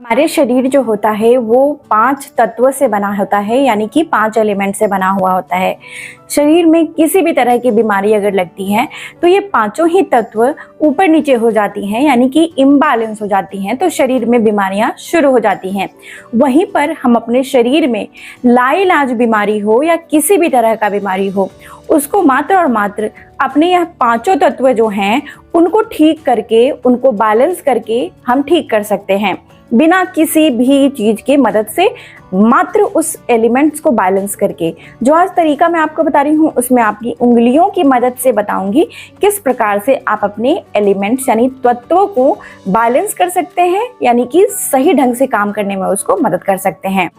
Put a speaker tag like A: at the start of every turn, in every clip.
A: हमारे शरीर जो होता है वो 5 तत्व से बना होता है, यानी कि 5 एलिमेंट से बना हुआ होता है। शरीर में किसी भी तरह की बीमारी अगर लगती है तो ये पांचों ही तत्व ऊपर नीचे हो जाती हैं, यानी कि इम्बैलेंस हो जाती हैं, तो शरीर में बीमारियां शुरू हो जाती हैं। वहीं पर हम अपने शरीर में लाइलाज बीमारी हो या किसी भी तरह का बीमारी हो, उसको मात्र और मात्र अपने यह पांचों तत्व जो हैं उनको ठीक करके, उनको बैलेंस करके हम ठीक कर सकते हैं, बिना किसी भी चीज की मदद से, मात्र उस एलिमेंट्स को बैलेंस करके। जो आज तरीका मैं आपको बता रही हूँ उसमें आपकी उंगलियों की मदद से बताऊंगी किस प्रकार से आप अपने एलिमेंट्स यानी तत्वों को बैलेंस कर सकते हैं, यानी कि सही ढंग से काम करने में उसको मदद कर सकते हैं।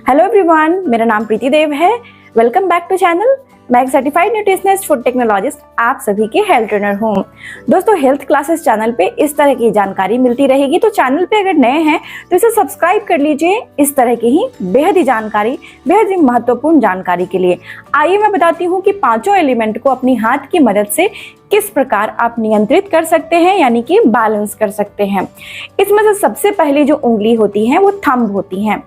A: हेलो एवरीवन, मेरा नाम प्रीति देव है। Welcome back to channel. मैं एक सर्टिफाइड न्यूट्रिशनिस्ट, फूड टेक्नोलॉजिस्ट, आप सभी की हेल्थ ट्रेनर हूँ। दोस्तों, हेल्थ क्लासेस चैनल पे इस तरह की जानकारी मिलती रहेगी, तो चैनल पे अगर नए हैं तो इसे सब्सक्राइब कर लीजिए इस तरह की ही बेहद ही जानकारी, बेहद ही महत्वपूर्ण जानकारी के लिए। आइए मैं बताती हूँ कि पांचों एलिमेंट को अपनी हाथ की मदद से किस प्रकार आप नियंत्रित कर सकते हैं, यानी कि बैलेंस कर सकते हैं। इसमें से सबसे पहली जो उंगली होती है वो थंब होती है।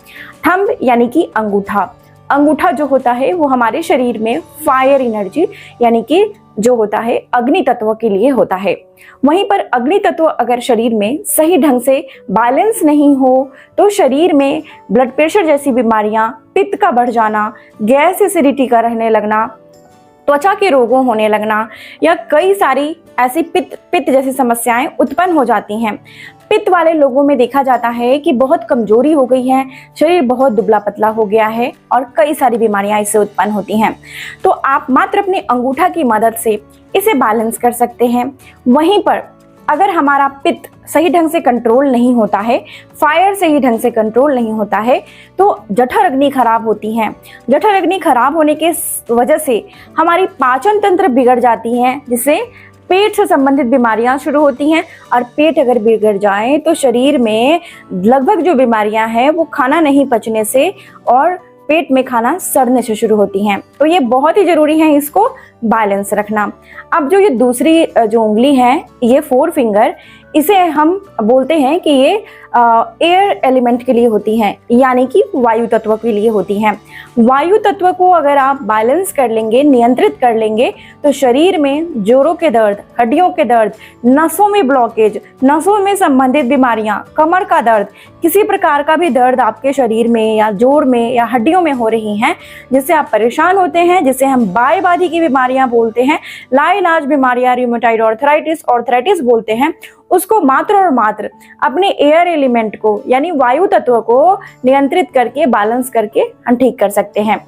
A: थंब यानी कि अंगूठा। अंगूठा जो होता है वो हमारे शरीर में फायर एनर्जी यानी कि जो होता है अग्नि तत्व के लिए होता है। वहीं पर अग्नि तत्व अगर शरीर में सही ढंग से बैलेंस नहीं हो तो शरीर में ब्लड प्रेशर जैसी बीमारियां, पित्त का बढ़ जाना, गैस एसिडिटी का रहने लगना, त्वचा के रोगों होने लगना या कई सारी ऐसी पित्त जैसी समस्याएं उत्पन्न हो जाती हैं। पित्त वाले लोगों में देखा जाता है कि बहुत कमजोरी हो गई है, शरीर बहुत दुबला पतला हो गया है और कई सारी बीमारियां इससे उत्पन्न होती हैं। तो आप मात्र अपने अंगूठा की मदद से इसे बैलेंस कर सकते हैं। वहीं पर अगर हमारा पित्त सही ढंग से कंट्रोल नहीं होता है, फायर सही ढंग से कंट्रोल नहीं होता है, तो जठर अग्नि खराब होती है। जठर अग्नि खराब होने के वजह से हमारी पाचन तंत्र बिगड़ जाती है, जिससे पेट से संबंधित बीमारियां शुरू होती हैं। और पेट अगर बिगड़ जाए तो शरीर में लगभग जो बीमारियां हैं वो खाना नहीं पचने से और पेट में खाना सड़ने से शुरू होती हैं। तो ये बहुत ही जरूरी है इसको बैलेंस रखना। अब जो ये दूसरी जो उंगली है, ये 4 फिंगर, इसे हम बोलते हैं कि ये एयर एलिमेंट के लिए होती हैं, यानी कि वायु तत्व के लिए होती हैं। वायु तत्व को अगर आप बैलेंस कर लेंगे, नियंत्रित कर लेंगे, तो शरीर में जोड़ों के दर्द, हड्डियों के दर्द, नसों में ब्लॉकेज, नसों में संबंधित बीमारियां, कमर का दर्द, किसी प्रकार का भी दर्द आपके शरीर में या जोड़ में या हड्डियों में हो रही हैं, जिससे आप परेशान होते हैं, जिसे हम बायबादी की बीमारियां बोलते हैं, लाइलाज बीमारियां, रूमेटॉइड आर्थराइटिस बोलते हैं, उसको मात्र और मात्र अपने एयर एलिमेंट को यानी वायु तत्व को नियंत्रित करके, बैलेंस करके हम ठीक कर सकते हैं।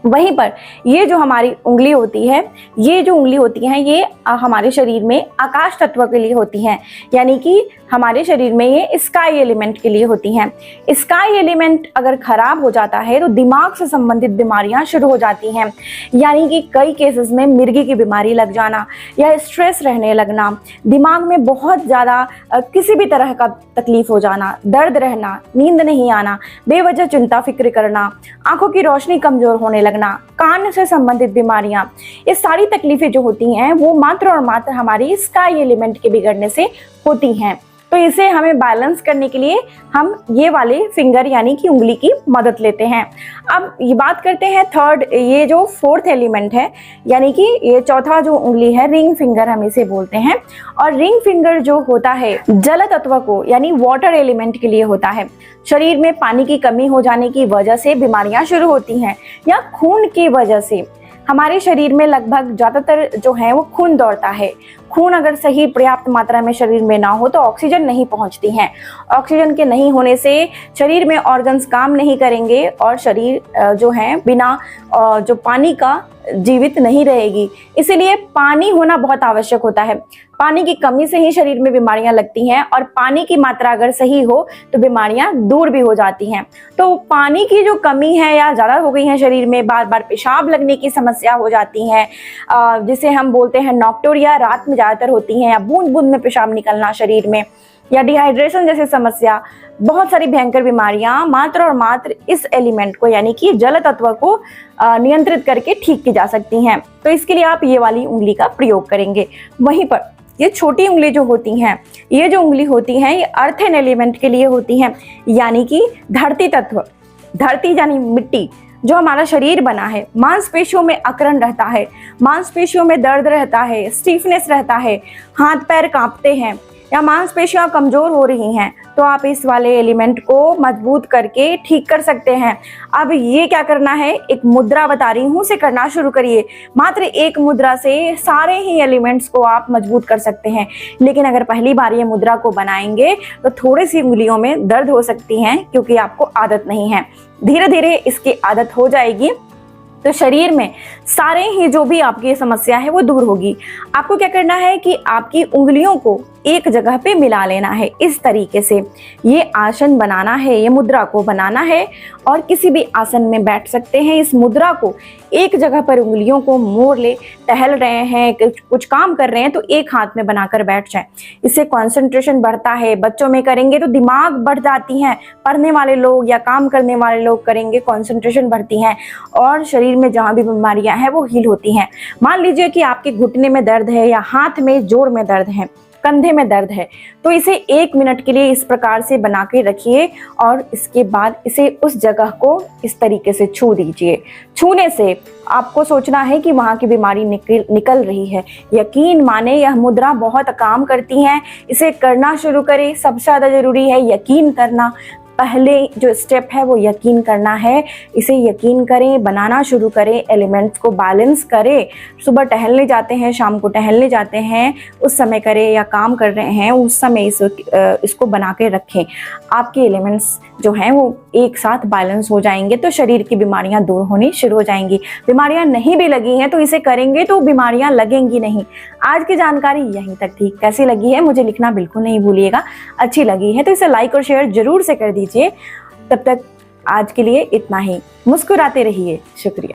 A: वहीं पर ये जो हमारी उंगली होती है, ये जो उंगली होती है, ये हमारे शरीर में आकाश तत्व के लिए होती हैं, यानी कि हमारे शरीर में ये स्काई एलिमेंट के लिए होती हैं। स्काई एलिमेंट अगर खराब हो जाता है तो दिमाग से संबंधित बीमारियां शुरू हो जाती हैं, यानी कि कई केसेस में मिर्गी की बीमारी लग जाना या स्ट्रेस रहने लगना, दिमाग में बहुत ज़्यादा किसी भी तरह का तकलीफ हो जाना, दर्द रहना, नींद नहीं आना, बेवजह चिंता फिक्र करना, आंखों की रोशनी कमजोर होने लगना, कान से संबंधित बीमारियां, ये सारी तकलीफें जो होती हैं वो मात्र और मात्र हमारी स्काई एलिमेंट के बिगड़ने से होती हैं। तो इसे हमें बैलेंस करने के लिए हम ये वाले फिंगर यानी कि उंगली की मदद लेते हैं। अब ये बात करते हैं थर्ड, ये जो 4th एलिमेंट है, यानी कि ये चौथा जो उंगली है, रिंग फिंगर हम इसे बोलते हैं। और रिंग फिंगर जो होता है जल तत्व को यानी वाटर एलिमेंट के लिए होता है। शरीर में पानी की कमी हो जाने की वजह से बीमारियां शुरू होती हैं या खून की वजह से हमारे शरीर में लगभग ज़्यादातर जो है वो खून दौड़ता है। खून अगर सही पर्याप्त मात्रा में शरीर में ना हो तो ऑक्सीजन नहीं पहुंचती है। ऑक्सीजन के नहीं होने से शरीर में ऑर्गन्स काम नहीं करेंगे और शरीर जो है बिना जो पानी का जीवित नहीं रहेगी। इसीलिए पानी होना बहुत आवश्यक होता है। पानी की कमी से ही शरीर में बीमारियां लगती हैं और पानी की मात्रा अगर सही हो तो बीमारियां दूर भी हो जाती हैं। तो पानी की जो कमी है या ज़्यादा हो गई है शरीर में, बार बार पेशाब लगने की समस्या हो जाती है, जिसे हम बोलते हैं नॉक्टोरिया, रात में ज़्यादातर होती हैं, या बूंद बूंद में पेशाब निकलना शरीर में, या डिहाइड्रेशन जैसी समस्या, बहुत सारी भयंकर बीमारियां मात्र और मात्र इस एलिमेंट को यानी कि जल तत्व को नियंत्रित करके ठीक की जा सकती हैं। तो इसके लिए आप ये वाली उंगली का प्रयोग करेंगे। वहीं पर ये छोटी उंगली जो होती हैं, ये जो उंगली होती हैं, ये अर्थन एलिमेंट के लिए होती हैं, यानी कि धरती तत्व, धरती यानी मिट्टी। जो हमारा शरीर बना है, मांसपेशियों में अकड़न रहता है, मांसपेशियों में दर्द रहता है, स्टीफनेस रहता है, हाथ पैर कांपते हैं या मांसपेशियां कमजोर हो रही हैं, तो आप इस वाले एलिमेंट को मजबूत करके ठीक कर सकते हैं। अब ये क्या करना है, एक मुद्रा बता रही हूँ, उसे करना शुरू करिए। मात्र एक मुद्रा से सारे ही एलिमेंट्स को आप मजबूत कर सकते हैं। लेकिन अगर पहली बार ये मुद्रा को बनाएंगे तो थोड़ी सी उंगलियों में दर्द हो सकती हैं, क्योंकि आपको आदत नहीं है। धीरे धीरे इसकी आदत हो जाएगी तो शरीर में सारे ही जो भी आपकी समस्या है वो दूर होगी। आपको क्या करना है कि आपकी उंगलियों को एक जगह पे मिला लेना है, इस तरीके से ये आसन बनाना है, ये मुद्रा को बनाना है। और किसी भी आसन में बैठ सकते हैं। इस मुद्रा को एक जगह पर उंगलियों को मोड़ ले, टहल रहे हैं, कुछ काम कर रहे हैं तो एक हाथ में बनाकर बैठ जाए। इससे कंसंट्रेशन बढ़ता है। बच्चों में करेंगे तो दिमाग बढ़ जाती हैं, पढ़ने वाले लोग या काम करने वाले लोग करेंगे, कंसंट्रेशन बढ़ती है और शरीर में जहाँ भी बीमारियां हैं वो हील होती हैं। मान लीजिए कि आपके घुटने में दर्द है या हाथ में जोड़ में दर्द है, कंधे में दर्द है, तो इसे 1 मिनट के लिए इस प्रकार से बना के रखिए और इसके बाद इसे उस जगह को इस तरीके से छू दीजिए। छूने से आपको सोचना है कि वहाँ की बीमारी निकल रही है। यकीन माने यह मुद्रा बहुत काम करती है, इसे करना शुरू करें। सबसे ज़्यादा जरूरी है यकीन करना। पहले जो स्टेप है वो यकीन करना है। इसे यकीन करें, बनाना शुरू करें, एलिमेंट्स को बैलेंस करें। सुबह टहलने जाते हैं, शाम को टहलने जाते हैं, उस समय करें, या काम कर रहे हैं उस समय इसको बना के रखें। आपके एलिमेंट्स जो हैं वो एक साथ बैलेंस हो जाएंगे तो शरीर की बीमारियां दूर होनी शुरू हो जाएंगी। बीमारियां नहीं भी लगी हैं तो इसे करेंगे तो बीमारियां लगेंगी नहीं। आज की जानकारी यहीं तक थी। कैसी लगी है मुझे लिखना बिल्कुल नहीं भूलिएगा। अच्छी लगी है तो इसे लाइक और शेयर जरूर से कर दीजिए। तब तक आज के लिए इतना ही। मुस्कुराते रहिए। शुक्रिया।